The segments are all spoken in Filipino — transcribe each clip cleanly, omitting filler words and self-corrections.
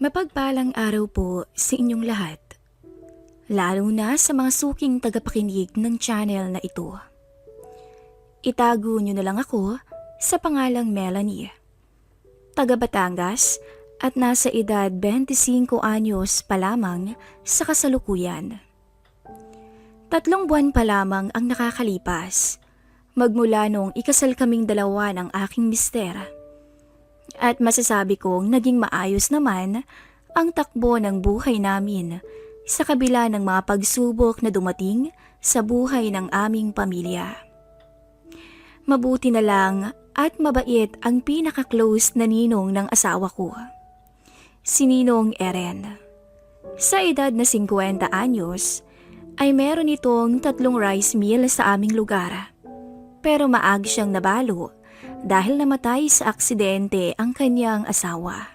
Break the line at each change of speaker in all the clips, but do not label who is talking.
Mapagpalang araw po sa inyong lahat, lalo na sa mga suking tagapakinig ng channel na ito. Itago niyo na lang ako sa pangalang Melanie, taga Batangas at nasa edad 25 anyos pa lamang sa kasalukuyan. 3 buwan pa lamang ang nakakalipas, magmula nung ikasal kaming dalawa ng aking mister. At masasabi kong naging maayos naman ang takbo ng buhay namin sa kabila ng mga pagsubok na dumating sa buhay ng aming pamilya. Mabuti na lang at mabait ang pinaka-close na ninong ng asawa ko, si Ninong Eren. Sa edad na 50 anyos ay meron itong 3 rice mill sa aming lugar. Pero maaga siyang nabalo dahil namatay sa aksidente ang kanyang asawa.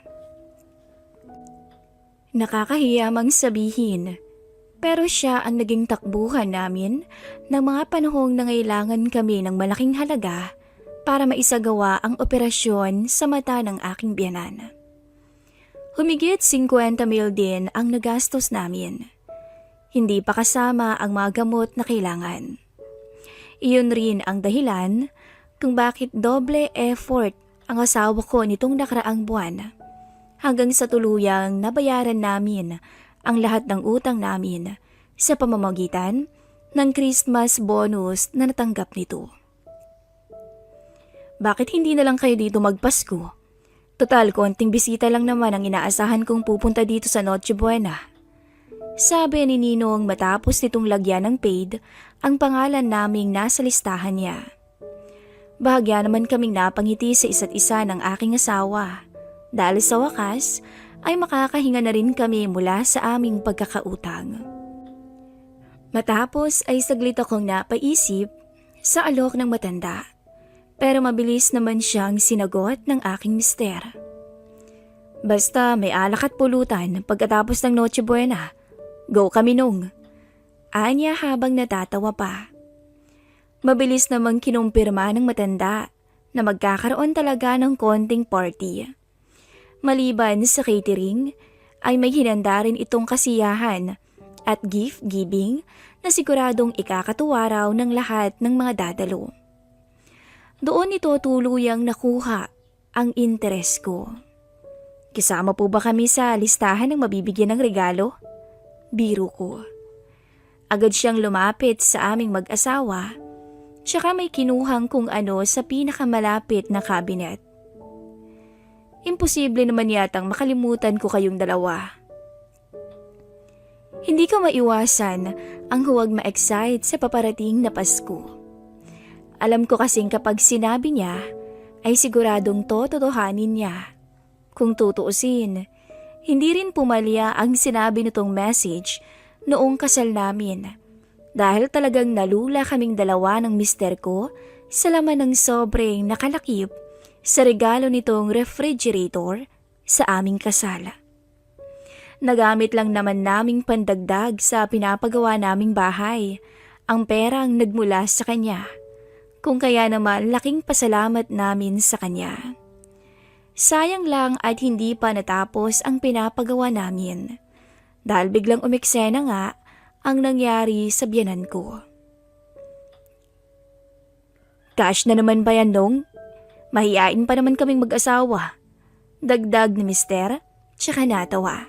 Nakakahiya mang sabihin, pero siya ang naging takbuhan namin ng mga panahong nangailangan kami ng malaking halaga para maisagawa ang operasyon sa mata ng aking biyanan. Humigit 50,000 din ang nagastos namin. Hindi pa kasama ang mga gamot na kailangan. Iyon rin ang dahilan kung bakit doble effort ang asawa ko nitong nakaraang buwan hanggang sa tuluyang nabayaran namin ang lahat ng utang namin sa pamamagitan ng Christmas bonus na natanggap nito. Bakit hindi na lang kayo dito magpasko? Total, konting bisita lang naman ang inaasahan kong pupunta dito sa Noche Buena. Sabi ni Ninong matapos nitong lagyan ng paid ang pangalan naming nasa listahan niya. Bahagya naman kaming napangiti sa isa't isa ng aking asawa dahil sa wakas ay makakahinga na rin kami mula sa aming pagkakautang. Matapos ay saglit akong napaisip sa alok ng matanda, pero mabilis naman siyang sinagot ng aking mister. Basta may alak at pulutan pagkatapos ng Noche Buena, go kami nung. Anya habang natatawa pa. Mabilis namang kinumpirma ng matanda na magkakaroon talaga ng konting party. Maliban sa catering, ay may hinanda rin itong kasiyahan at gift giving na siguradong ikakatuwa raw ng lahat ng mga dadalo. Doon ito tuluyang nakuha ang interes ko. Kasama po ba kami sa listahan ng mabibigyan ng regalo? Biro ko. Agad siyang lumapit sa aming mag-asawa. Tsaka may kinuhang kung ano sa pinakamalapit na kabinet. Imposible naman yatang makalimutan ko kayong dalawa. Hindi ko maiwasan ang huwag ma-excite sa paparating na Pasko. Alam ko kasing kapag sinabi niya, ay siguradong totohanin niya. Kung tutuusin, hindi rin pumalya ang sinabi nitong message noong kasal namin. Dahil talagang nalula kaming dalawa ng mister ko sa laman ng sobrang nakalakip sa regalo nitong refrigerator sa aming kasal. Nagamit lang naman naming pandagdag sa pinapagawa naming bahay ang perang nagmula sa kanya, kung kaya naman laking pasalamat namin sa kanya. Sayang lang at hindi pa natapos ang pinapagawa namin dahil biglang umeksena nga ang nangyari sa biyanan ko. Cash na naman ba yan, Nong? Mahiyain pa naman kaming mag-asawa. Dagdag ni mister, tsaka natawa.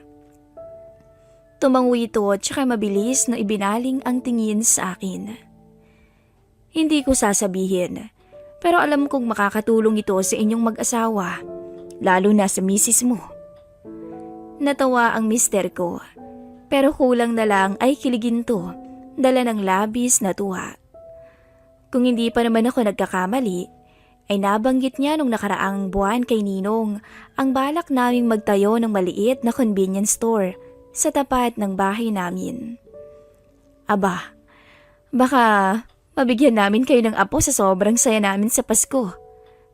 Tumango ito tsaka mabilis na ibinaling ang tingin sa akin. Hindi ko sasabihin, pero alam kong makakatulong ito sa inyong mag-asawa, lalo na sa misis mo. Natawa ang mister ko. Pero kulang na lang ay kiligin to, dala ng labis na tuwa. Kung hindi pa naman ako nagkakamali, ay nabanggit niya nung nakaraang buwan kay Ninong ang balak naming magtayo ng maliit na convenience store sa tapat ng bahay namin. Aba, baka mabigyan namin kayo ng apo sa sobrang saya namin sa Pasko.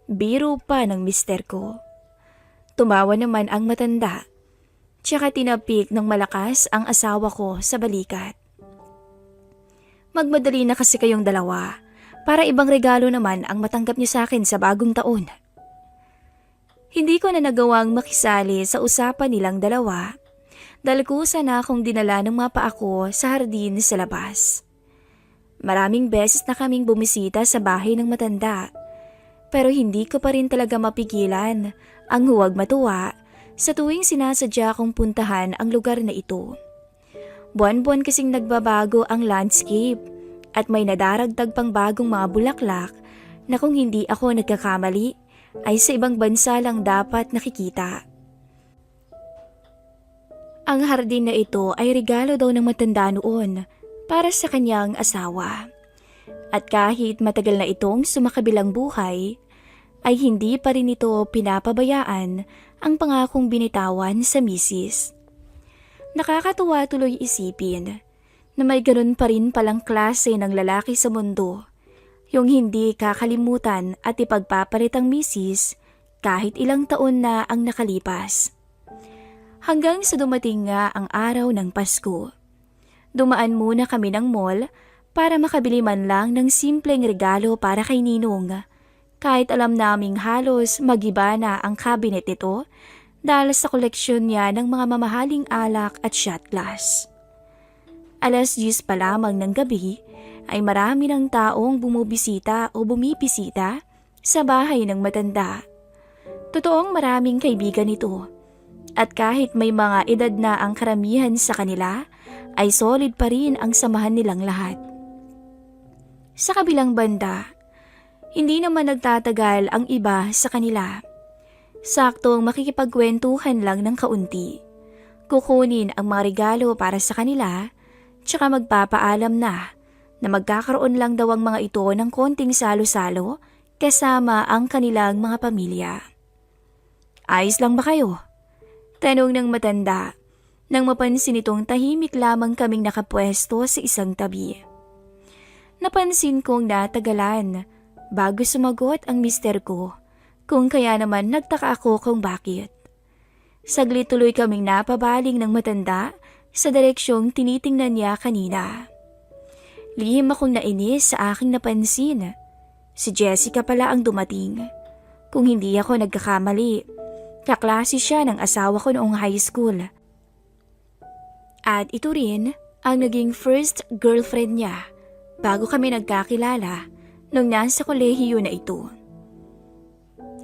Biro pa ng mister ko. Tumawa naman ang matanda. Tsaka tinapik ng malakas ang asawa ko sa balikat. Magmadali na kasi kayong dalawa para ibang regalo naman ang matanggap niyo sa akin sa bagong taon. Hindi ko na nagawang makisali sa usapan nilang dalawa dahil kusa na akong dinala ng mga paa ko sa hardin sa labas. Maraming beses na kaming bumisita sa bahay ng matanda pero hindi ko pa rin talaga mapigilan ang huwag matuwa sa tuwing sinasadya kong puntahan ang lugar na ito. Buwan-buwan kasing nagbabago ang landscape at may nadaragdag pang bagong mga bulaklak na kung hindi ako nagkakamali ay sa ibang bansa lang dapat nakikita. Ang hardin na ito ay regalo daw ng matanda noon para sa kanyang asawa. At kahit matagal na itong sumakabilang buhay, ay hindi pa rin ito pinapabayaan ang pangakong binitawan sa misis. Nakakatuwa tuloy isipin na may ganun pa rin palang klase ng lalaki sa mundo, yung hindi kakalimutan at ipagpapalit ang misis kahit ilang taon na ang nakalipas. Hanggang sa dumating nga ang araw ng Pasko. Dumaan muna kami ng mall para makabili man lang ng simpleng regalo para kay Ninong. Kahit alam naming halos magiba na ang cabinet nito dahil sa koleksyon niya ng mga mamahaling alak at shot glass. 10:00 pa lamang ng gabi ay marami ng taong bumibisita sa bahay ng matanda. Totoong maraming kaibigan ito. At kahit may mga edad na ang karamihan sa kanila, ay solid pa rin ang samahan nilang lahat. Sa kabilang banda, hindi naman nagtatagal ang iba sa kanila. Saktong makikipagkwentuhan lang ng kaunti. Kukunin ang mga regalo para sa kanila, tsaka magpapaalam na magkakaroon lang daw ang mga ito ng konting salo-salo kasama ang kanilang mga pamilya. Ayos lang ba kayo? Tanong ng matanda nang mapansin itong tahimik lamang kaming nakapwesto sa isang tabi. Napansin kong natagalan bago sumagot ang mister ko, kung kaya naman nagtaka ako kung bakit. Saglit tuloy kaming napabaling ng matanda sa direksyong tinitingnan niya kanina. Lihim akong nainis sa aking napansin. Si Jessica pala ang dumating. Kung hindi ako nagkakamali, kaklase siya ng asawa ko noong high school. At ito rin ang naging first girlfriend niya bago kami nagkakilala nung nasa kolehiyo na ito.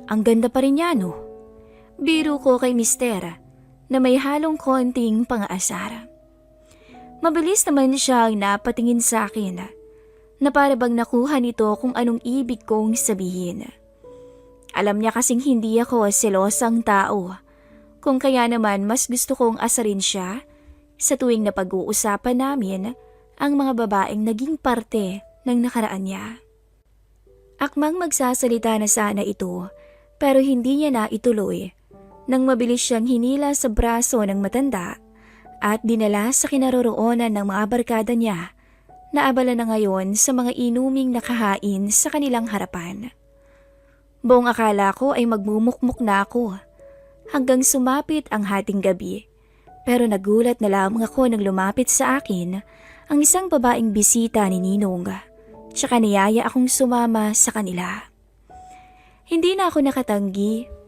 Ang ganda pa rin niya, no? Biro ko kay mister na may halong konting pang-aasar. Mabilis naman siyang napatingin sa akin na para bang nakuha nito kung anong ibig kong sabihin. Alam niya kasing hindi ako selosang tao, kung kaya naman mas gusto kong asarin siya sa tuwing napag-uusapan namin ang mga babaeng naging parte ng nakaraan niya. Akmang magsasalita na sana ito pero hindi niya na ituloy nang mabilis siyang hinila sa braso ng matanda at dinala sa kinaroroonan ng mga barkada niya na abala na ngayon sa mga inuming nakahain sa kanilang harapan. Buong akala ko ay magmumukmuk na ako hanggang sumapit ang hating gabi, pero nagulat na lamang ako nang lumapit sa akin ang isang babaeng bisita ni Ninong, tsaka niyaya akong sumama sa kanila. Hindi na ako nakatanggi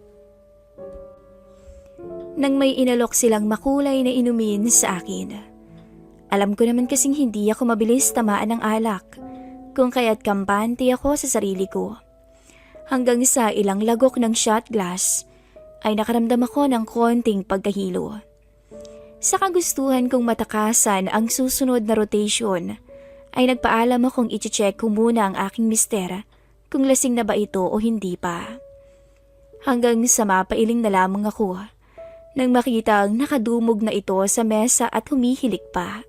nang may inalok silang makulay na inumin sa akin. Alam ko naman kasing hindi ako mabilis tamaan ng alak, kung kaya't kampante ako sa sarili ko. Hanggang sa ilang lagok ng shot glass ay nakaramdam ako ng konting pagkahilo. Sa kagustuhan kong matakasan ang susunod na rotation, ay nagpaalam akong i-check ko muna ang aking mister kung lasing na ba ito o hindi pa. Hanggang sa mapailing na lamang ako nang makita ang nakadumog na ito sa mesa at humihilik pa.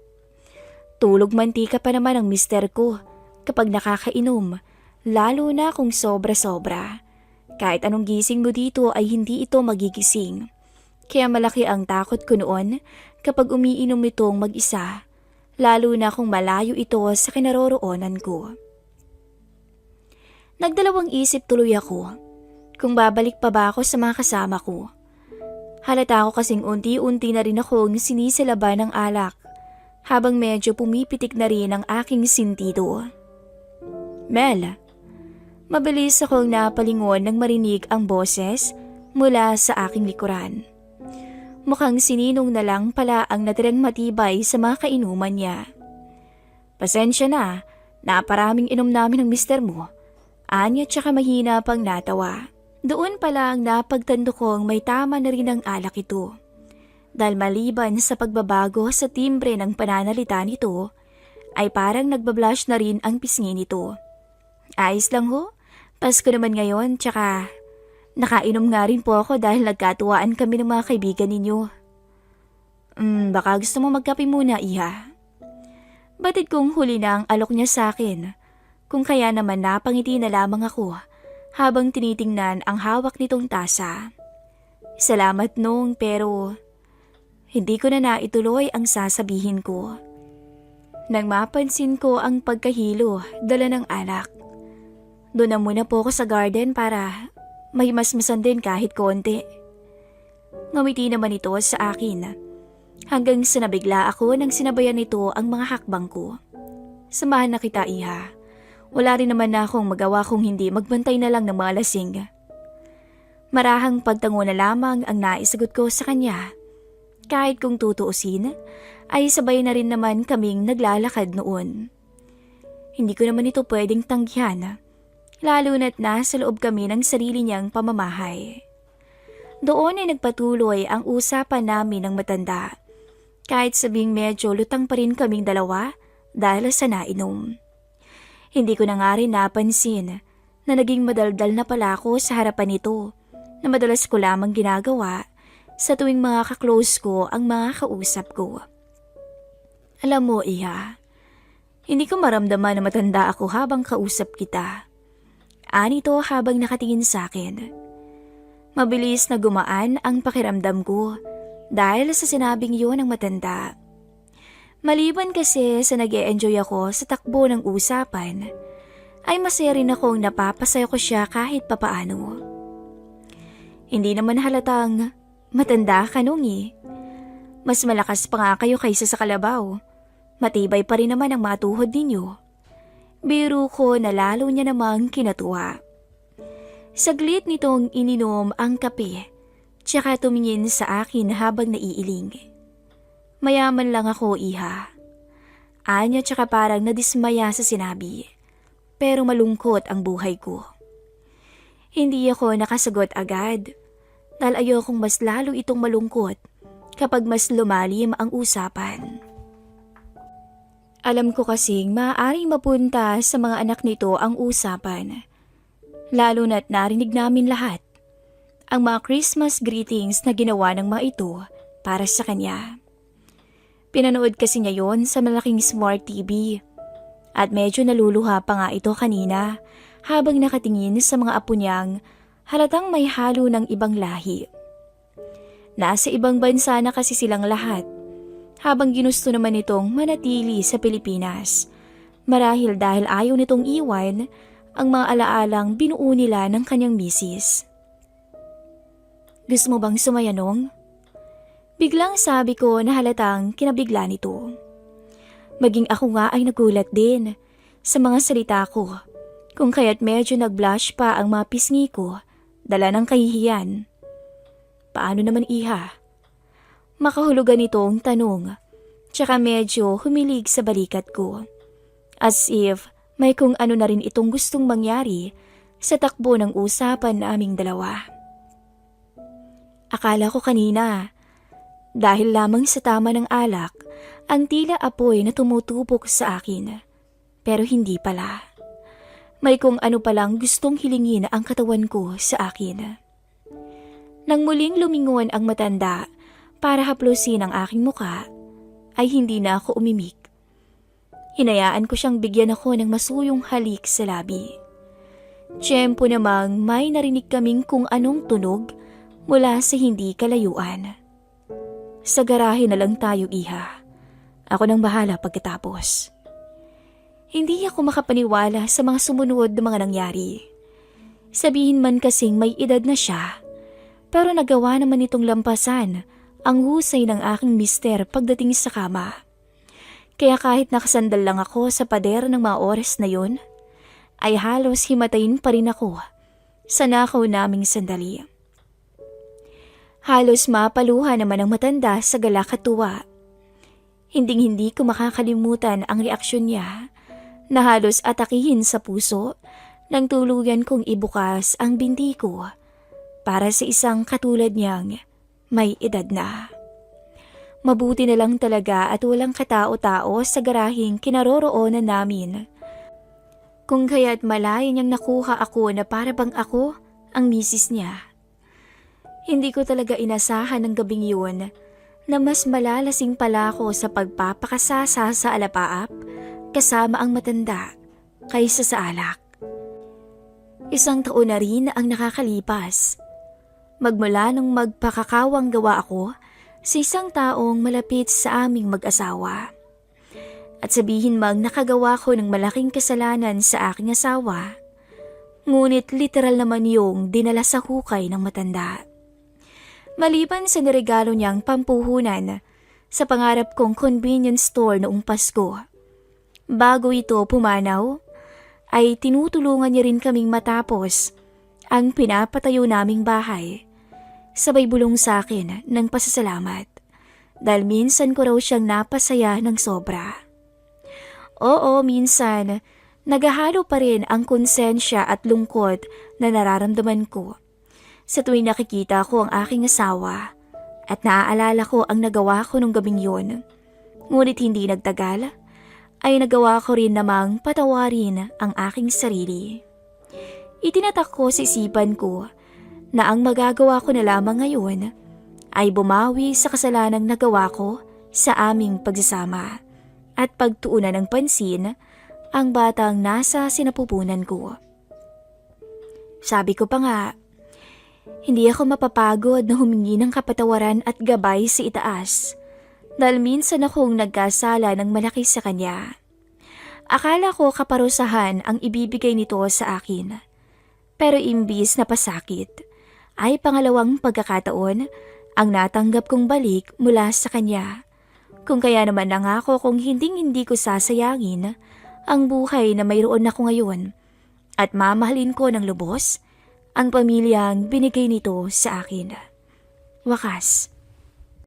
Tulog mantika pa naman ang mister ko kapag nakakainom, lalo na kung sobra-sobra. Kahit anong gising mo dito ay hindi ito magigising. Kaya malaki ang takot ko noon kapag umiinom itong mag-isa, lalo na kung malayo ito sa kinaroroonan ko. Nagdalawang isip tuloy ako kung babalik pa ba ako sa mga kasama ko. Halata ko kasing unti-unti na rin akong sinisilaban ng alak habang medyo pumipitik na rin ang aking sintido. Mel, mabilis akong napalingon nang marinig ang boses mula sa aking likuran. Mukhang sininong na lang pala ang natirang matibay sa mga kainuman niya. Pasensya na, naparaming inom namin ng mister mo. Anya tsaka mahina pang natawa. Doon pala ang napagtando kong may tama na rin ang alak ito. Dahil maliban sa pagbabago sa timbre ng pananalita nito, ay parang nagbablush na rin ang pisngi nito. Ayos lang ho, Pasko naman ngayon tsaka nakainom nga rin po ako dahil nagkatuwaan kami ng mga kaibigan ninyo. Baka gusto mo magkape muna, iha. Batid kong huli na ang alok niya sa akin. Kung kaya naman napangiti na lamang ako habang tinitingnan ang hawak nitong tasa. Salamat nung pero hindi ko na naituloy ang sasabihin ko. Nang mapansin ko ang pagkahilo, dala ng alak. Doon na muna po ako sa garden para may masmasan din kahit konti. Ngumiti naman ito sa akin. Hanggang sa nabigla ako nang sinabayan nito ang mga hakbang ko. Samahan na kita, iha. Wala rin naman na akong magawa kung hindi magbantay na lang ng mga lasing. Marahang pagtango na lamang ang naisagot ko sa kanya. Kahit kung tutuusin, ay sabay na rin naman kaming naglalakad noon. Hindi ko naman ito pwedeng tanggihan, lalo na't nasa loob kami ng sarili niyang pamamahay. Doon ay nagpatuloy ang usapan namin ng matanda, kahit sabing medyo lutang pa rin kaming dalawa dahil sa nainom. Hindi ko na nga rin napansin na naging madaldal na pala ako sa harapan nito na madalas ko lamang ginagawa sa tuwing mga kaklose ko ang mga kausap ko. Alam mo, iha, hindi ko maramdaman na matanda ako habang kausap kita. Anito habang nakatingin sa akin. Mabilis na gumaan ang pakiramdam ko dahil sa sinabing yun ng matanda. Maliban kasi sa nag-e-enjoy ako sa takbo ng usapan, ay masaya rin akong napapasaya ko siya kahit papaano. Hindi naman halatang matanda ka nung Mas malakas pa nga kayo kaysa sa kalabaw. Matibay pa rin naman ang matuhod ninyo. Biro ko na lalo niya namang kinatuwa. Saglit nitong ininom ang kape, tsaka tumingin sa akin habang naiiling. Mayaman lang ako, iha. Anya tsaka parang nadismaya sa sinabi. Pero malungkot ang buhay ko. Hindi ako nakasagot agad dahil ayokong mas lalo itong malungkot kapag mas lumalim ang usapan. Alam ko kasing maaaring mapunta sa mga anak nito ang usapan. Lalo na't narinig namin lahat ang mga Christmas greetings na ginawa ng mga ito para sa kanya. Pinanood kasi niya yon sa malaking smart TV at medyo naluluha pa nga ito kanina habang nakatingin sa mga apo niyang halatang may halo ng ibang lahi. Nasa ibang bansa na kasi silang lahat habang ginusto naman itong manatili sa Pilipinas marahil dahil ayaw nitong iwan ang mga alaalang binuo nila ng kanyang misis. Gusto mo bang sumayanong? Biglang sabi ko na halatang kinabigla nito. Maging ako nga ay nagulat din sa mga salita ko, kung kaya't medyo nag-blush pa ang mga pisngi ko, dala ng kahihiyan. Paano naman, iha? Makahulugan itong tanong, tsaka medyo humilig sa balikat ko. As if may kung ano na rin itong gustong mangyari sa takbo ng usapan naming dalawa. Akala ko kanina, dahil lamang sa tama ng alak, ang tila apoy na tumutupok sa akin. Pero hindi pala. May kung ano palang gustong hilingin ang katawan ko sa akin. Nang muling lumingon ang matanda para haplusin ang aking muka, ay hindi na ako umimik. Hinayaan ko siyang bigyan ako ng masuyong halik sa labi. Tiyempo namang may narinig kaming kung anong tunog mula sa hindi kalayuan. Sa garahe na lang tayo, iha. Ako nang bahala pagkatapos. Hindi ako makapaniwala sa mga sumunod na mga nangyari. Sabihin man kasing may edad na siya, pero nagawa naman itong lampasan ang husay ng aking mister pagdating sa kama. Kaya kahit nakasandal lang ako sa pader ng mga oras na yun, ay halos himatayin pa rin ako sa nakaw naming sandali. Halos mapaluha naman ang matanda sa galak at tuwa. Hinding-hindi ko makakalimutan ang reaksyon niya na halos atakihin sa puso nang tuluyan kong ibukas ang binti ko para sa isang katulad niyang may edad na. Mabuti na lang talaga at walang katao-tao sa garaheng kinaroroonan namin. Kung kaya't malaya niyang nakuha ako na para bang ako ang misis niya. Hindi ko talaga inasahan ng gabing yun na mas malalasing pala ako sa pagpapakasasa sa alapaap kasama ang matanda kaysa sa alak. 1 taon na rin ang nakakalipas. Magmula nung magpakakawang gawa ako sa isang taong malapit sa aming mag-asawa. At sabihin mang nakagawa ko ng malaking kasalanan sa aking asawa, ngunit literal naman yung dinala sa hukay ng matanda. Maliban sa niregalo niyang pampuhunan sa pangarap kong convenience store noong Pasko, bago ito pumanaw, ay tinutulungan niya rin kaming matapos ang pinapatayo naming bahay. Sabay bulong sa akin ng pasasalamat dahil minsan ko raw siyang napasaya ng sobra. Oo, minsan naghahalo pa rin ang konsensya at lungkot na nararamdaman ko sa tuwing nakikita ko ang aking asawa at naaalala ko ang nagawa ko nung gabing yun. Ngunit hindi nagtagal, ay nagawa ko rin namang patawarin ang aking sarili. Itinatak ko sa isipan ko na ang magagawa ko na lamang ngayon ay bumawi sa kasalanang nagawa ko sa aming pagsasama at pagtuunan ng pansin ang batang nasa sinapupunan ko. Sabi ko pa nga, hindi ako mapapagod na humingi ng kapatawaran at gabay sa itaas dahil minsan akong nagkasala ng malaki sa kanya. Akala ko kaparusahan ang ibibigay nito sa akin. Pero imbis na pasakit, ay pangalawang pagkakataon ang natanggap kong balik mula sa kanya. Kung kaya naman nangako kung hindi ko sasayangin ang buhay na mayroon ako ngayon at mamahalin ko ng lubos ang pamilyang binigay nito sa akin. Wakas,